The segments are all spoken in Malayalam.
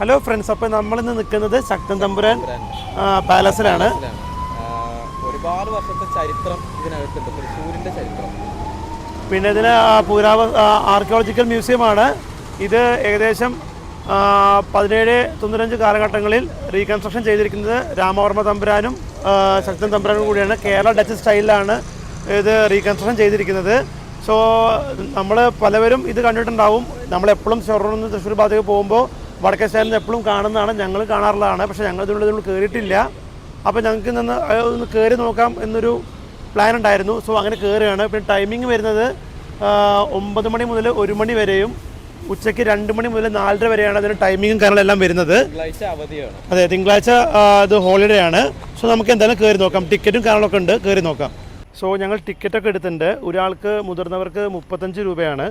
ഹലോ ഫ്രണ്ട്സ്, അപ്പോൾ നമ്മളിന്ന് നിൽക്കുന്നത് ശക്തൻ തമ്പുരാൻ പാലസിലാണ്. ഒരുപാട് വർഷത്തെ ചരിത്രം ഇതിനകത്തുണ്ട്, തൃശ്ശൂരിൻ്റെ ചരിത്രം. പിന്നെ ഇതിന് ആർക്കിയോളജിക്കൽ മ്യൂസിയമാണ്. ഇത് ഏകദേശം 1795 കാലഘട്ടങ്ങളിൽ റീകൺസ്ട്രക്ഷൻ ചെയ്തിരിക്കുന്നത് രാമവർമ്മ തമ്പുരാനും ശക്തൻ തമ്പുരാനും കൂടിയാണ്. കേരള ഡച്ച് സ്റ്റൈലിലാണ് ഇത് റീകൺസ്ട്രക്ഷൻ ചെയ്തിരിക്കുന്നത്. സോ നമ്മൾ പലവരും ഇത് കണ്ടിട്ടുണ്ടാവും. നമ്മളെപ്പോഴും ഷൊർണൂരിൽ നിന്ന് തൃശ്ശൂർ ഭാഗത്തേക്ക് പോകുമ്പോൾ വടക്കേ സ്റ്റൈലിൽ നിന്ന് എപ്പോഴും കാണുന്നതാണ്, ഞങ്ങൾ കാണാറുള്ളതാണ്. പക്ഷേ ഞങ്ങൾ ഇതിനുള്ളിൽ കയറിയിട്ടില്ല. അപ്പോൾ ഞങ്ങൾക്ക് ഒന്ന് കയറി നോക്കാം എന്നൊരു പ്ലാൻ ഉണ്ടായിരുന്നു. സോ അങ്ങനെ കയറുകയാണ്. പിന്നെ ടൈമിംഗ് വരുന്നത് 9 മണി മുതൽ 1 മണി വരെയും ഉച്ചയ്ക്ക് 2 മണി മുതൽ 4:30 വരെയാണ് അതിന് ടൈമിങ്ങും കാര്യങ്ങളെല്ലാം വരുന്നത്. അതെ, തിങ്കളാഴ്ച ഇത് ഹോളിഡേ ആണ്. സോ നമുക്ക് എന്തായാലും കയറി നോക്കാം. ടിക്കറ്റും കാര്യങ്ങളൊക്കെ ഉണ്ട്, കയറി നോക്കാം. സോ ഞങ്ങൾ ടിക്കറ്റൊക്കെ എടുത്തിട്ടുണ്ട്. ഒരാൾക്ക് മുതിർന്നവർക്ക് 35 രൂപയാണ്.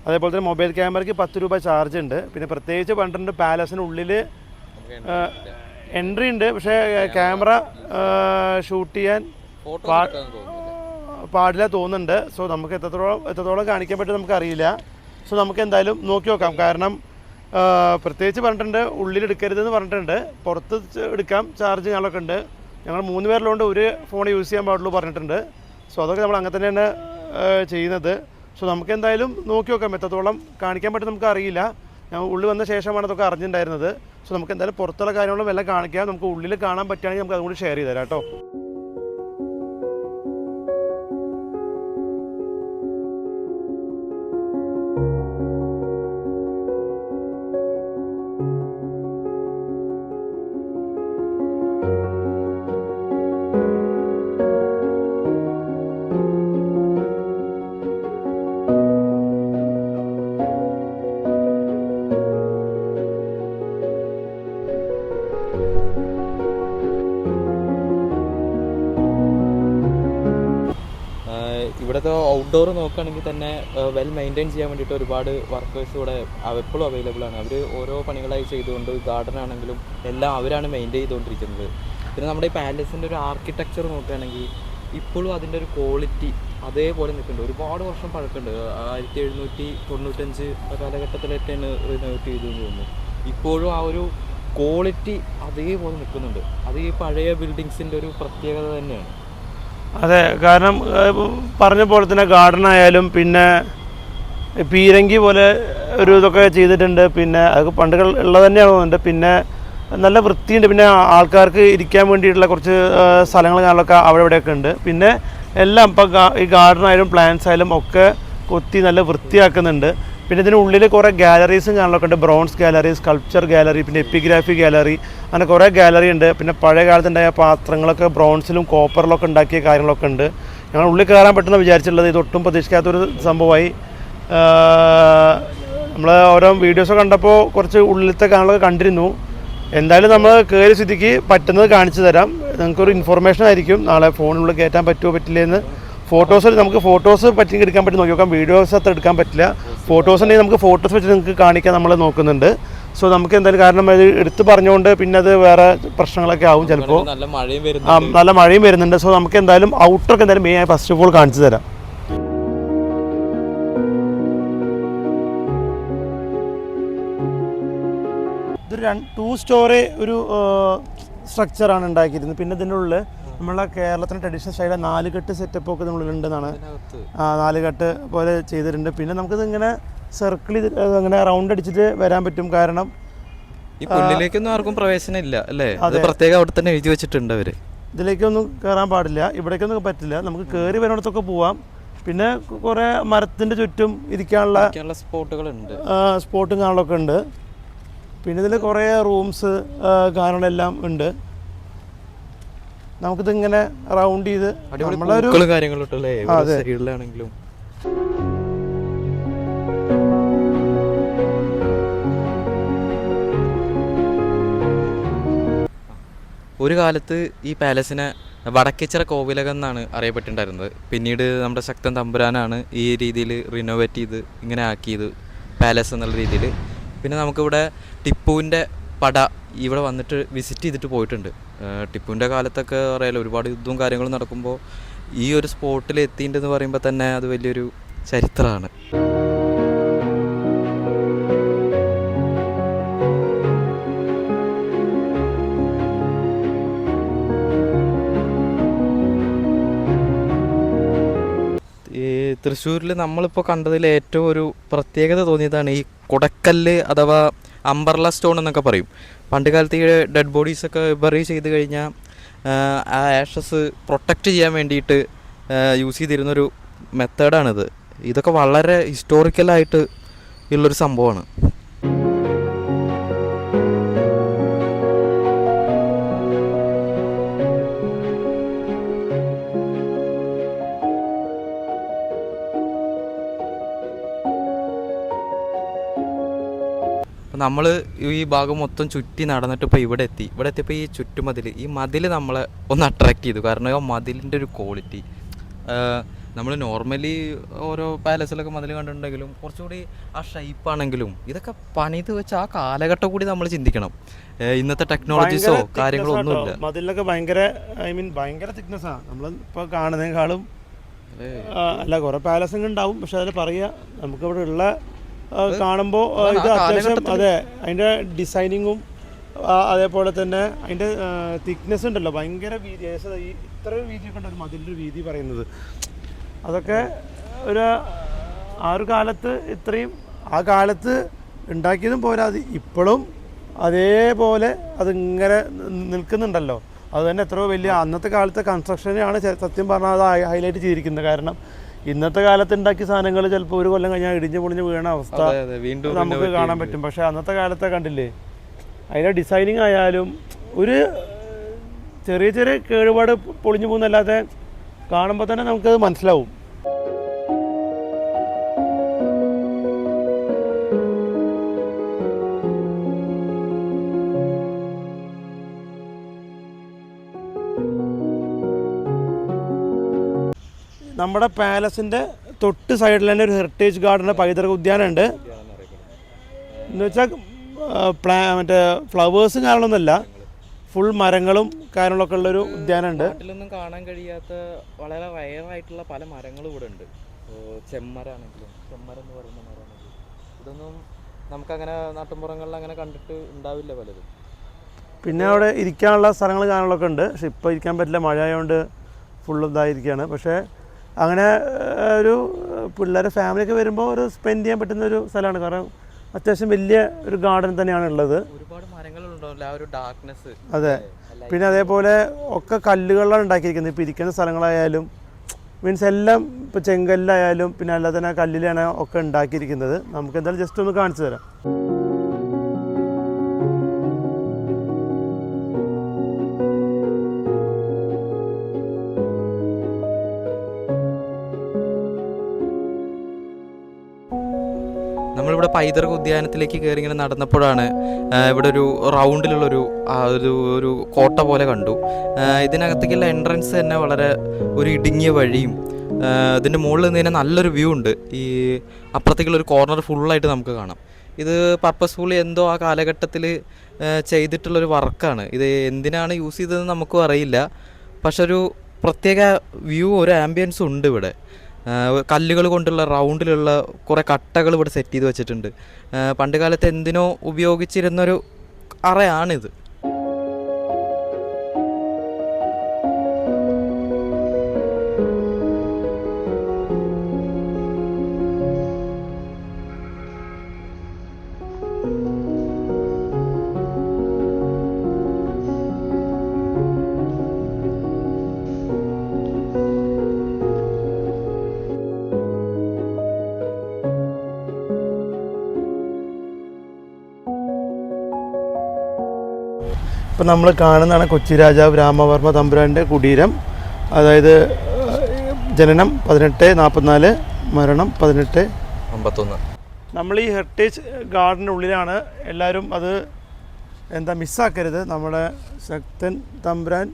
അതേപോലെ തന്നെ മൊബൈൽ ക്യാമറയ്ക്ക് 10 രൂപ ചാർജ് ഉണ്ട്. പിന്നെ പ്രത്യേകിച്ച് പറഞ്ഞിട്ടുണ്ട് പാലസിനുള്ളിൽ എൻട്രി ഉണ്ട്, പക്ഷേ ക്യാമറ ഷൂട്ട് ചെയ്യാൻ പാടില്ല തോന്നുന്നുണ്ട്. സോ നമുക്ക് എത്രത്തോളം കാണിക്കാൻ പറ്റും നമുക്കറിയില്ല. സോ നമുക്ക് എന്തായാലും നോക്കി നോക്കാം. കാരണം പ്രത്യേകിച്ച് പറഞ്ഞിട്ടുണ്ട് ഉള്ളിലെടുക്കരുതെന്ന് പറഞ്ഞിട്ടുണ്ട്. പുറത്ത് എടുക്കാം, ചാർജ് ഞങ്ങളൊക്കെ ഉണ്ട്. ഞങ്ങൾ 3 പേരിലുകൊണ്ട് ഒരു ഫോൺ യൂസ് ചെയ്യാൻ പാടുള്ളൂ പറഞ്ഞിട്ടുണ്ട്. സോ അതൊക്കെ നമ്മൾ അങ്ങനെ തന്നെയാണ് ചെയ്യുന്നത്. സോ നമുക്ക് എന്തായാലും നോക്കി നോക്കാം. എത്രത്തോളം കാണിക്കാൻ പറ്റും നമുക്ക് അറിയില്ല. ഞാൻ ഉള്ളിൽ വന്ന ശേഷമാണ് അതൊക്കെ അറിഞ്ഞിട്ടുണ്ടായിരുന്നത്. സോ നമുക്ക് എന്തായാലും പുറത്തുള്ള കാര്യങ്ങളും എല്ലാം കാണിക്കാം. നമുക്ക് ഉള്ളിൽ കാണാൻ പറ്റുകയാണെങ്കിൽ നമുക്ക് അതും കൂടി ഷെയർ ചെയ്ത് തരാം കേട്ടോ. ഇവിടുത്തെ ഔട്ട്ഡോർ നോക്കുകയാണെങ്കിൽ തന്നെ വെൽ മെയിൻറ്റെയിൻ ചെയ്യാൻ വേണ്ടിയിട്ട് ഒരുപാട് വർക്കേഴ്സ് ഇവിടെ എപ്പോഴും അവൈലബിൾ ആണ്. അവർ ഓരോ പണികളായി ചെയ്തുകൊണ്ട് ഗാർഡൻ ആണെങ്കിലും എല്ലാം അവരാണ് മെയിൻറ്റെയിൻ ചെയ്തുകൊണ്ടിരിക്കുന്നത്. പിന്നെ നമ്മുടെ ഈ പാലസിൻ്റെ ഒരു ആർക്കിടെക്ചർ നോക്കുകയാണെങ്കിൽ ഇപ്പോഴും അതിൻ്റെ ഒരു ക്വാളിറ്റി അതേപോലെ നിൽക്കുന്നുണ്ട്. ഒരുപാട് വർഷം പഴക്കമുണ്ട്. 1795 കാലഘട്ടത്തിലൊക്കെയാണ് റിനോവേറ്റ് ചെയ്തതെന്ന് തോന്നുന്നു. ഇപ്പോഴും ആ ഒരു ക്വാളിറ്റി അതേപോലെ നിൽക്കുന്നുണ്ട്. അത് ഈ പഴയ ബിൽഡിങ്സിൻ്റെ ഒരു പ്രത്യേകത തന്നെയാണ്. അതെ, കാരണം പറഞ്ഞ പോലെ തന്നെ ഗാർഡൻ ആയാലും പിന്നെ പീരങ്കി പോലെ ഒരു ഇതൊക്കെ ചെയ്തിട്ടുണ്ട്. പിന്നെ അതൊക്കെ പണ്ടുകൾ ഉള്ളത് തന്നെയാണ് തോന്നുന്നുണ്ട്. പിന്നെ നല്ല വൃത്തിയുണ്ട്. പിന്നെ ആൾക്കാർക്ക് ഇരിക്കാൻ വേണ്ടിയിട്ടുള്ള കുറച്ച് സ്ഥലങ്ങൾ കാര്യങ്ങളൊക്കെ അവിടെ ഇവിടെയൊക്കെ ഉണ്ട്. പിന്നെ എല്ലാം ഇപ്പം ഈ ഗാർഡൻ ആയാലും പ്ലാന്റ്സ് ആയാലും ഒക്കെ കൊത്തി നല്ല വൃത്തിയാക്കുന്നുണ്ട്. പിന്നെ ഇതിനുള്ളിൽ കുറേ ഗാലറീസും കാണാനൊക്കെ ഉണ്ട്. ബ്രോൺസ് ഗാലറി, സ്കൾപ്ചർ ഗാലറി, പിന്നെ എപ്പിഗ്രാഫി ഗാലറി, അങ്ങനെ കുറേ ഗാലറി ഉണ്ട്. പിന്നെ പഴയ കാലത്തുണ്ടായ പാത്രങ്ങളൊക്കെ ബ്രോൺസിലും കോപ്പറിലൊക്കെ ഉണ്ടാക്കിയ കാര്യങ്ങളൊക്കെ ഉണ്ട്. ഞങ്ങൾ ഉള്ളിൽ കയറാൻ പറ്റുന്ന വിചാരിച്ചുള്ളത് ഇതൊട്ടും പ്രതീക്ഷിക്കാത്തൊരു സംഭവമായി. നമ്മൾ ഓരോ വീഡിയോസ് കണ്ടപ്പോൾ കുറച്ച് ഉള്ളിലത്തെ കാര്യങ്ങളൊക്കെ കണ്ടിരുന്നു. എന്തായാലും നമ്മൾ കയറി സ്ഥിതിക്ക് പറ്റുന്നത് കാണിച്ചു തരാം. നിങ്ങൾക്കൊരു ഇൻഫോർമേഷൻ ആയിരിക്കും. നാളെ ഫോണിനുള്ളിൽ കയറ്റാൻ പറ്റുമോ പറ്റില്ലെന്ന്. നമുക്ക് ഫോട്ടോസ് പറ്റി എടുക്കാൻ പറ്റി നോക്കി നോക്കാം. വീഡിയോസ് അത്ര എടുക്കാൻ പറ്റില്ല. ഫോട്ടോസ് ഉണ്ടെങ്കിൽ നമുക്ക് ഫോട്ടോസ് വെച്ച് നിങ്ങൾക്ക് കാണിക്കാൻ നമ്മൾ നോക്കുന്നുണ്ട്. സോ നമുക്ക് എന്തായാലും, കാരണം അത് എടുത്ത് പറഞ്ഞുകൊണ്ട് പിന്നെ അത് വേറെ പ്രശ്നങ്ങളൊക്കെ ആവും ചിലപ്പോൾ. നല്ല മഴയും വരുന്നുണ്ട്. സോ നമുക്ക് എന്തായാലും ഔട്ടറൊക്കെ എന്തായാലും മെയിൻ ആയി ഫസ്റ്റ് ഓഫ് ഓൾ കാണിച്ചു തരാം. ഇതൊരു 2 സ്റ്റോറി ഒരു സ്ട്രക്ചറാണ് ഉണ്ടാക്കിയിരുന്നത്. പിന്നെ ഇതിൻ്റെ ഉള്ളിൽ നമ്മളെ കേരളത്തിൻ്റെ ട്രഡീഷണൽ സ്റ്റൈലിലെ 4 കെട്ട് സെറ്റപ്പ് ഒക്കെ നമ്മളുണ്ടെന്നാണ്. 4 കെട്ട് പോലെ ചെയ്തിട്ടുണ്ട്. പിന്നെ നമുക്കിത് ഇങ്ങനെ സർക്കിൾ അങ്ങനെ റൗണ്ട് അടിച്ചിട്ട് വരാൻ പറ്റും. കാരണം ഈ പുല്ലിലേക്കൊന്നും ആർക്കും പ്രവേശനം ഇല്ല അല്ലേ? പ്രത്യേകം അവിടെ തന്നെ എഴുതി വെച്ചിട്ടുണ്ട് അവര്. ഇതിലേക്കൊന്നും കയറാൻ പാടില്ല, ഇവിടേക്കൊന്നും പറ്റില്ല. നമുക്ക് കയറി വരുന്നിടത്തൊക്കെ പോവാം. പിന്നെ കുറേ മരത്തിൻ്റെ ചുറ്റും ഇരിക്കാനുള്ള സ്പോട്ടും കാണലൊക്കെ ഉണ്ട്. പിന്നെ ഇതിൽ കുറേ റൂംസ് കാര്യങ്ങളെല്ലാം ഉണ്ട്. നമുക്കിതിങ്ങനെ റൗണ്ട് ചെയ്ത് ഒരു കാലത്ത് ഈ പാലസിനെ വടക്കേച്ചിറ കോവിലകം എന്നാണ് അറിയപ്പെട്ടിട്ടുണ്ടായിരുന്നത്. പിന്നീട് നമ്മുടെ ശക്തൻ തമ്പുരാനാണ് ഈ രീതിയിൽ റിനോവേറ്റ് ചെയ്ത് ഇങ്ങനെ ആക്കിയത് പാലസ് എന്നുള്ള രീതിയിൽ. പിന്നെ നമുക്കിവിടെ ടിപ്പുവിൻ്റെ പട ഇവിടെ വന്നിട്ട് വിസിറ്റ് ചെയ്തിട്ട് പോയിട്ടുണ്ട്. ടിപ്പുവിൻ്റെ കാലത്തൊക്കെ അറിയാലോ, ഒരുപാട് യുദ്ധവും കാര്യങ്ങളും നടക്കുമ്പോൾ ഈ ഒരു സ്പോട്ടിൽ എത്തിയിട്ടുണ്ടെന്ന് പറയുമ്പോൾ തന്നെ അത് വലിയൊരു ചരിത്രമാണ്. തൃശ്ശൂരിൽ നമ്മളിപ്പോൾ കണ്ടതിൽ ഏറ്റവും ഒരു പ്രത്യേകത തോന്നിയതാണ് ഈ കുടക്കല്ല് അഥവാ അംബർല സ്റ്റോൺ എന്നൊക്കെ പറയും. പണ്ട് കാലത്ത് ഈ ഡെഡ് ബോഡീസൊക്കെ ബറി ചെയ്ത് കഴിഞ്ഞാൽ ആ ആഷസ് പ്രൊട്ടക്റ്റ് ചെയ്യാൻ വേണ്ടിയിട്ട് യൂസ് ചെയ്തിരുന്നൊരു മെത്തേഡാണിത്. ഇതൊക്കെ വളരെ ഹിസ്റ്റോറിക്കലായിട്ട് ഉള്ളൊരു സംഭവമാണ്. നമ്മൾ ഈ ഭാഗം മൊത്തം ചുറ്റി നടന്നിട്ട് ഇപ്പോൾ ഇവിടെ എത്തിയപ്പോൾ ഈ ചുറ്റുമതിൽ ഈ മതിൽ നമ്മളെ ഒന്ന് അട്രാക്റ്റ് ചെയ്തു. കാരണം ആ മതിലിൻ്റെ ഒരു ക്വാളിറ്റി നമ്മൾ നോർമലി ഓരോ പാലസിലൊക്കെ മതിൽ കണ്ടിട്ടുണ്ടെങ്കിലും കുറച്ചുകൂടി ആ ഷേപ്പാണെങ്കിലും ഇതൊക്കെ പണിത് വെച്ച് ആ കാലഘട്ടം കൂടി നമ്മൾ ചിന്തിക്കണം. ഇന്നത്തെ ടെക്നോളജീസോ കാര്യങ്ങളോ ഒന്നുമില്ല. മതിലൊക്കെ ഭയങ്കര തിക്നെസ്സാണ്. നമ്മൾ ഇപ്പോൾ കാണുന്നതിനേക്കാളും അല്ല കുറേ പാലസും ഉണ്ടാവും. പക്ഷെ അതിൽ പറയുക നമുക്കിവിടെ ഉള്ള കാണുമ്പോൾ ഇത് അത്യാവശ്യം അതെ അതിൻ്റെ ഡിസൈനിങ്ങും അതേപോലെ തന്നെ അതിൻ്റെ തിക്നെസ് ഉണ്ടല്ലോ ഭയങ്കര വീതി. ഇത്ര വീതിയൊക്കെ ഉണ്ട് ഒരു മതിലിൻ്റെ വീതി പറയുന്നത്. അതൊക്കെ ആ ഒരു കാലത്ത് ഇത്രയും ആ കാലത്ത് ഉണ്ടാക്കിയതും പോരാ, അത് ഇപ്പോഴും അതേപോലെ അതിങ്ങനെ നിൽക്കുന്നുണ്ടല്ലോ. അത് തന്നെ എത്രയോ വലിയ അന്നത്തെ കാലത്തെ കൺസ്ട്രക്ഷനെയാണ് സത്യം പറഞ്ഞാൽ അത് ഹൈലൈറ്റ് ചെയ്തിരിക്കുന്നത്. കാരണം ഇന്നത്തെ കാലത്ത് ഉണ്ടാക്കിയ സാധനങ്ങൾ ചിലപ്പോൾ ഒരു കൊല്ലം കഴിഞ്ഞാൽ ഇടിഞ്ഞ് പൊളിഞ്ഞ് വീണ അവസ്ഥ നമുക്ക് കാണാൻ പറ്റും. പക്ഷേ അന്നത്തെ കാലത്തെ കണ്ടില്ലേ, അതിൻ്റെ ഡിസൈനിങ് ആയാലും ഒരു ചെറിയ ചെറിയ കേടുപാട് പൊളിഞ്ഞു പോകുന്നല്ലാതെ കാണുമ്പോൾ തന്നെ നമുക്കത് മനസ്സിലാവും. നമ്മുടെ പാലസിൻ്റെ തൊട്ട് സൈഡിൽ തന്നെ ഒരു ഹെറിറ്റേജ് ഗാർഡൻ പൈതൃക ഉദ്യാനമുണ്ട്. എന്ന് വെച്ചാൽ മറ്റേ ഫ്ലവേഴ്സും കാര്യങ്ങളൊന്നുമല്ല, ഫുൾ മരങ്ങളും കാര്യങ്ങളൊക്കെ ഉള്ളൊരു ഉദ്യാനമുണ്ട്. നാട്ടിലൊന്നും കാണാൻ കഴിയാത്ത വളരെ റയറായിട്ടുള്ള പല മരങ്ങളും ഇവിടെ ഉണ്ട്. ചെമ്മരാണെങ്കിലും ചെമ്മരം എന്ന് പറയുന്ന മരമാണെങ്കിലും ഇതൊന്നും നമുക്കങ്ങനെ നാട്ടിൻപുറങ്ങളിൽ അങ്ങനെ കണ്ടിട്ട് ഉണ്ടാവില്ല പലതും. പിന്നെ അവിടെ ഇരിക്കാനുള്ള സ്ഥലങ്ങൾ കാര്യങ്ങളൊക്കെ ഉണ്ട്. പക്ഷെ ഇപ്പോൾ ഇരിക്കാൻ പറ്റില്ല, മഴ ആയതുകൊണ്ട് ഫുൾ ഇതായിരിക്കുകയാണ്. പക്ഷേ അങ്ങനെ ഒരു പിള്ളേരെ ഫാമിലിയൊക്കെ വരുമ്പോൾ ഒരു സ്പെൻഡ് ചെയ്യാൻ പറ്റുന്ന ഒരു സ്ഥലമാണ്. കാരണം അത്യാവശ്യം വലിയ ഒരു ഗാർഡൻ തന്നെയാണ് ഉള്ളത്. ഒരുപാട് മരങ്ങളുണ്ടല്ലോ, ആ ഒരു ഡാർക്ക്നെസ്. അതെ. പിന്നെ അതേപോലെ ഒക്കെ കല്ലുകളിലാണ് ഉണ്ടാക്കിയിരിക്കുന്നത്. ഇപ്പോൾ ഇരിക്കുന്ന സ്ഥലങ്ങളായാലും മീൻസ് എല്ലാം ഇപ്പോൾ ചെങ്കല്ലായാലും പിന്നെ അല്ലാതെ തന്നെ കല്ലിലാണ് ഒക്കെ ഉണ്ടാക്കിയിരിക്കുന്നത്. നമുക്ക് എന്തായാലും ജസ്റ്റ് ഒന്ന് കാണിച്ചു തരാം. നമ്മളിവിടെ പൈതൃക ഉദ്യാനത്തിലേക്ക് കയറി ഇങ്ങനെ നടന്നപ്പോഴാണ് ഇവിടെ ഒരു റൗണ്ടിലുള്ളൊരു ഒരു കോട്ട പോലെ കണ്ടു. ഇതിനകത്തേക്കുള്ള എൻട്രൻസ് തന്നെ വളരെ ഒരു ഇടുങ്ങിയ വഴിയും ഇതിൻ്റെ മുകളിൽ നിന്ന് തന്നെ നല്ലൊരു വ്യൂ ഉണ്ട്. ഈ അപ്പുറത്തേക്കുള്ളൊരു കോർണർ ഫുള്ളായിട്ട് നമുക്ക് കാണാം. ഇത് പർപ്പസ്ഫുള്ളി എന്തോ ആ കാലഘട്ടത്തിൽ ചെയ്തിട്ടുള്ളൊരു വർക്കാണ്. ഇത് എന്തിനാണ് യൂസ് ചെയ്തതെന്ന് നമുക്കും അറിയില്ല. പക്ഷെ ഒരു പ്രത്യേക വ്യൂ, ഒരു ആംബിയൻസും ഉണ്ട് ഇവിടെ. കല്ലുകൾ കൊണ്ടുള്ള റൗണ്ടിലുള്ള കുറേ കട്ടകൾ ഇവിടെ സെറ്റ് ചെയ്ത് വെച്ചിട്ടുണ്ട്. പണ്ട് കാലത്ത് എന്തിനോ ഉപയോഗിച്ചിരുന്നൊരു അറയാണിത്. ഇപ്പം നമ്മൾ കാണുന്നതാണ് കൊച്ചി രാജാവ് രാമവർമ്മ തമ്പുരാൻ്റെ കുടീരം. അതായത് ജനനം 1844, മരണം 1851. നമ്മൾ ഈ ഹെറിറ്റേജ് ഗാർഡൻ്റെ ഉള്ളിലാണ്. എല്ലാവരും അത് മിസ്സാക്കരുത്. നമ്മുടെ ശക്തൻ തമ്പുരാൻ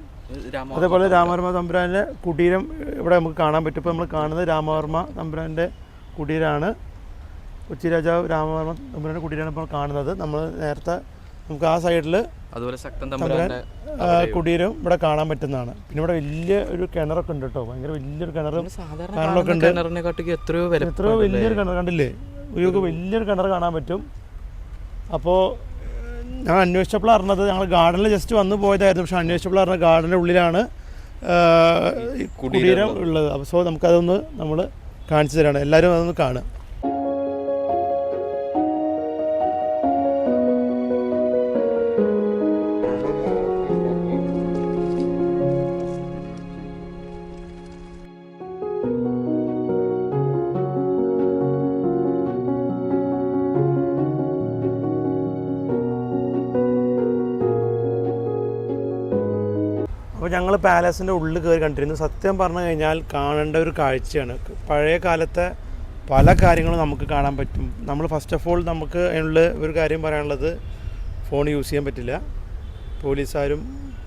അതേപോലെ രാമവർമ്മ തമ്പുരാൻ്റെ കുടീരം ഇവിടെ നമുക്ക് കാണാൻ പറ്റും. ഇപ്പോൾ നമ്മൾ കാണുന്നത് രാമവർമ്മ തമ്പുരാൻ്റെ കുടീരമാണ്. കൊച്ചി രാജാവ് രാമവർമ്മ തമ്പുരാൻ്റെ കുടീരമാണ് ഇപ്പോൾ കാണുന്നത്. നമ്മൾ നേരത്തെ നമുക്ക് ആ സൈഡിൽ അതുപോലെ ശക്തൻ തമ്പുരാൻ്റെ കുടീരം ഇവിടെ കാണാൻ പറ്റുന്നതാണ്. പിന്നെ ഇവിടെ വലിയ ഒരു കിണറൊക്കെ ഉണ്ട് കേട്ടോ, ഭയങ്കര വലിയൊരു കിണറും കിണറൊക്കെ ഉണ്ട്. എത്രയോ വലിയൊരു കിണർ കണ്ടില്ലേ, ഒരു വലിയൊരു കിണർ കാണാൻ പറ്റും. അപ്പോൾ ഞാൻ അന്വേഷിച്ചപ്പോൾ അറിഞ്ഞത്, ഞങ്ങൾ ഗാർഡനിൽ ജസ്റ്റ് വന്നു പോയതായിരുന്നു. പക്ഷെ അന്വേഷിച്ചപ്പോൾ അറിഞ്ഞ ഗാർഡൻ്റെ ഉള്ളിലാണ് കുടീരം ഉള്ളത്. അപ്പോൾ സോ നമുക്കതൊന്ന് നമ്മൾ കാണിച്ചു തരാണ്. എല്ലാവരും അതൊന്ന് കാണുക. അപ്പോൾ ഞങ്ങൾ പാലസിൻ്റെ ഉള്ളിൽ കയറി കണ്ടിരുന്നു. സത്യം പറഞ്ഞു കഴിഞ്ഞാൽ കാണേണ്ട ഒരു കാഴ്ചയാണ്. പഴയ കാലത്തെ പല കാര്യങ്ങളും നമുക്ക് കാണാൻ പറ്റും. നമ്മൾ ഫസ്റ്റ് ഓഫ് ഓൾ നമുക്ക് അതിനുള്ള ഒരു കാര്യം പറയാനുള്ളത്, ഫോൺ യൂസ് ചെയ്യാൻ പറ്റില്ല. പോലീസുകാരും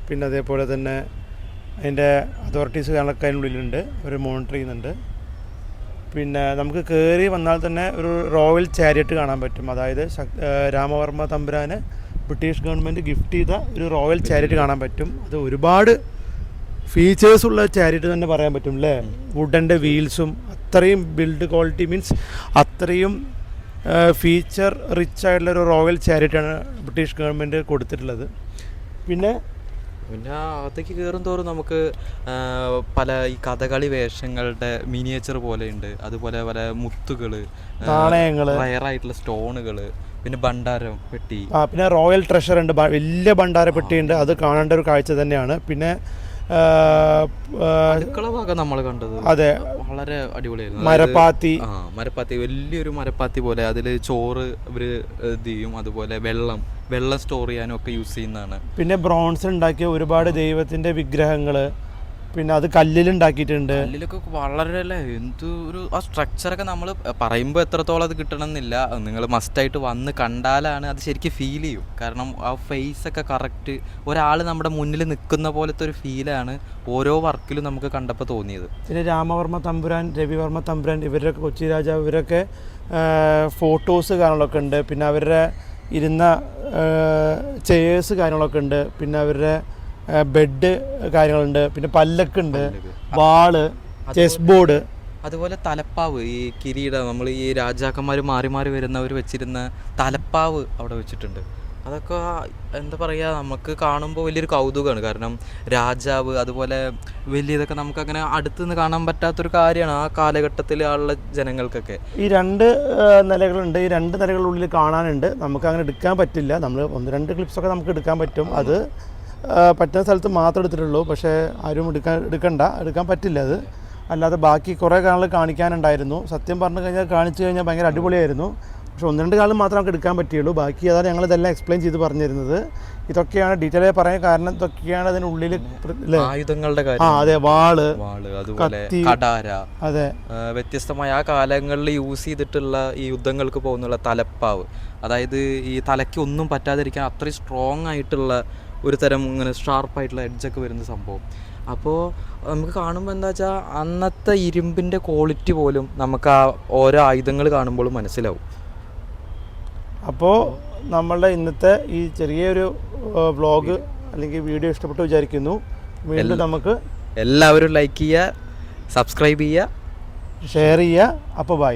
പിന്നെ അതേപോലെ തന്നെ അതിൻ്റെ അതോറിറ്റീസ് കാര്യങ്ങളൊക്കെ അതിനുള്ളിലുണ്ട്, അവർ മോണിറ്റർ ചെയ്യുന്നുണ്ട്. പിന്നെ നമുക്ക് കയറി വന്നാൽ തന്നെ ഒരു റോയൽ ചാരിയറ്റ് കാണാൻ പറ്റും. അതായത് രാമവർമ്മ തമ്പുരാന് ബ്രിട്ടീഷ് ഗവൺമെൻറ് ഗിഫ്റ്റ് ചെയ്ത ഒരു റോയൽ ചാരിയറ്റ് കാണാൻ പറ്റും. അത് ഒരുപാട് ഫീച്ചേഴ്സുള്ള ചാരിയറ്റ് തന്നെ പറയാൻ പറ്റും അല്ലേ. വുഡൻ്റെ വീൽസും അത്രയും ബിൽഡ് ക്വാളിറ്റി മീൻസ് അത്രയും ഫീച്ചർ റിച്ച് ആയിട്ടുള്ളൊരു റോയൽ ചാരിയറ്റാണ് ബ്രിട്ടീഷ് ഗവൺമെൻറ് കൊടുത്തിട്ടുള്ളത്. പിന്നെ അകത്തേക്ക് കയറും തോറും നമുക്ക് പല ഈ കഥകളി വേഷങ്ങളുടെ മിനിയേച്ചർ പോലെയുണ്ട്. അതുപോലെ പല മുത്തുകൾ, നാണയങ്ങൾ, റയറായിട്ടുള്ള സ്റ്റോണുകൾ, പിന്നെ ഭണ്ഡാരം പെട്ടി, പിന്നെ റോയൽ ട്രഷർ ഉണ്ട്, വലിയ ഭണ്ഡാര പെട്ടിയുണ്ട്. അത് കാണേണ്ട ഒരു കാഴ്ച തന്നെയാണ്. പിന്നെ അടുക്കള ഭാഗം നമ്മൾ കണ്ടത് അതെ വളരെ അടിപൊളിയായിരുന്നു. മരപ്പാത്തി വലിയൊരു മരപ്പാത്തി പോലെ അതിൽ ചോറ് ഇവർ ഇത് ചെയ്യും. അതുപോലെ വെള്ളം സ്റ്റോർ ചെയ്യാനും ഒക്കെ യൂസ് ചെയ്യുന്നതാണ്. പിന്നെ ബ്രോൺസ് ഉണ്ടാക്കിയ ഒരുപാട് ദൈവത്തിന്റെ വിഗ്രഹങ്ങൾ, പിന്നെ അത് കല്ലിലുണ്ടാക്കിയിട്ടുണ്ട്. കല്ലിലൊക്കെ വളരെ അല്ലേ എന്തൊരു ആ സ്ട്രക്ചറൊക്കെ നമ്മൾ പറയുമ്പോൾ എത്രത്തോളം അത് കിട്ടണമെന്നില്ല. നിങ്ങൾ മസ്റ്റായിട്ട് വന്ന് കണ്ടാലാണ് അത് ശരിക്കും ഫീൽ ചെയ്യും. കാരണം ആ ഫേസൊക്കെ കറക്റ്റ് ഒരാൾ നമ്മുടെ മുന്നിൽ നിൽക്കുന്ന പോലത്തെ ഒരു ഫീലാണ് ഓരോ വർക്കിലും നമുക്ക് കണ്ടപ്പോൾ തോന്നിയത്. പിന്നെ രാമവർമ്മ തമ്പുരാൻ, രവിവർമ്മ തമ്പുരാൻ, ഇവരൊക്കെ കൊച്ചി രാജാവ്, ഇവരൊക്കെ ഫോട്ടോസ് കാര്യങ്ങളൊക്കെ ഉണ്ട്. പിന്നെ അവരുടെ ഇരുന്ന ചെയേഴ്സ് കാര്യങ്ങളൊക്കെ ഉണ്ട്. പിന്നെ അവരുടെ ബെഡ് കാര്യങ്ങളുണ്ട്. പിന്നെ പല്ലക്കുണ്ട്, വാള്, ചെസ് ബോർഡ്, അതുപോലെ തലപ്പാവ്, ഈ കിരീടം നമ്മൾ ഈ രാജാക്കന്മാർ മാറി മാറി വരുന്നവർ വെച്ചിരുന്ന തലപ്പാവ് അവിടെ വെച്ചിട്ടുണ്ട്. അതൊക്കെ എന്താ പറയുക, നമുക്ക് കാണുമ്പോൾ വലിയൊരു കൗതുകമാണ്. കാരണം രാജാവ് അതുപോലെ വലിയതൊക്കെ നമുക്കങ്ങനെ അടുത്തുനിന്ന് കാണാൻ പറ്റാത്തൊരു കാര്യമാണ് ആ കാലഘട്ടത്തിലെ ആളുള്ള ജനങ്ങൾക്കൊക്കെ. ഈ 2 നിലകളുണ്ട്. ഈ 2 നിലകളുള്ളിൽ കാണാനുണ്ട്. നമുക്ക് അങ്ങനെ എടുക്കാൻ പറ്റില്ല. നമ്മൾ 1-2 ക്ലിപ്സൊക്കെ നമുക്ക് എടുക്കാൻ പറ്റും. അത് പറ്റുന്ന സ്ഥലത്ത് മാത്രം എടുത്തിട്ടുള്ളൂ. പക്ഷേ ആരും എടുക്കാൻ പറ്റില്ല. അത് അല്ലാതെ ബാക്കി കുറേ കാണൽ കാണിക്കാനുണ്ടായിരുന്നു. സത്യം പറഞ്ഞു കഴിഞ്ഞാൽ കാണിച്ചു കഴിഞ്ഞാൽ ഭയങ്കര അടിപൊളിയായിരുന്നു. പക്ഷെ 1-2 കാണൽ മാത്രം നമുക്ക് എടുക്കാൻ പറ്റുള്ളൂ. ബാക്കി അതാണ് ഞങ്ങളിതെല്ലാം എക്സ്പ്ലെയിൻ ചെയ്ത് പറഞ്ഞിരുന്നത്. ഇതൊക്കെയാണ് ഡീറ്റെയിൽ ആയി പറയാൻ കാരണം. ഇതൊക്കെയാണ് അതിനുള്ളിൽ ആയുധങ്ങളുടെ കാര്യം. അതെ, വാള്, കത്തി, കടാര, അതെ വ്യത്യസ്തമായ ആ കാലങ്ങളിൽ യൂസ് ചെയ്തിട്ടുള്ള ഈ യുദ്ധങ്ങൾക്ക് പോകുന്നുള്ള തലപ്പാവ്, അതായത് ഈ തലയ്ക്ക് ഒന്നും പറ്റാതിരിക്കാൻ അത്രയും സ്ട്രോങ് ആയിട്ടുള്ള ഒരു തരം ഇങ്ങനെ ഷാർപ്പായിട്ടുള്ള എഡ്ജൊക്കെ വരുന്ന സംഭവം. അപ്പോൾ നമുക്ക് കാണുമ്പോൾ എന്താ വെച്ചാൽ അന്നത്തെ ഇരുമ്പിൻ്റെ ക്വാളിറ്റി പോലും നമുക്ക് ആ ഓരോ ആയുധങ്ങൾ കാണുമ്പോഴും മനസ്സിലാവും. അപ്പോൾ നമ്മളുടെ ഇന്നത്തെ ഈ ചെറിയൊരു വ്ളോഗ് അല്ലെങ്കിൽ വീഡിയോ ഇഷ്ടപ്പെട്ടു വിചാരിക്കുന്നു. വീണ്ടും നമുക്ക് എല്ലാവരും ലൈക്ക് ചെയ്യുക, സബ്സ്ക്രൈബ് ചെയ്യുക, ഷെയർ ചെയ്യുക. അപ്പോൾ ബൈ.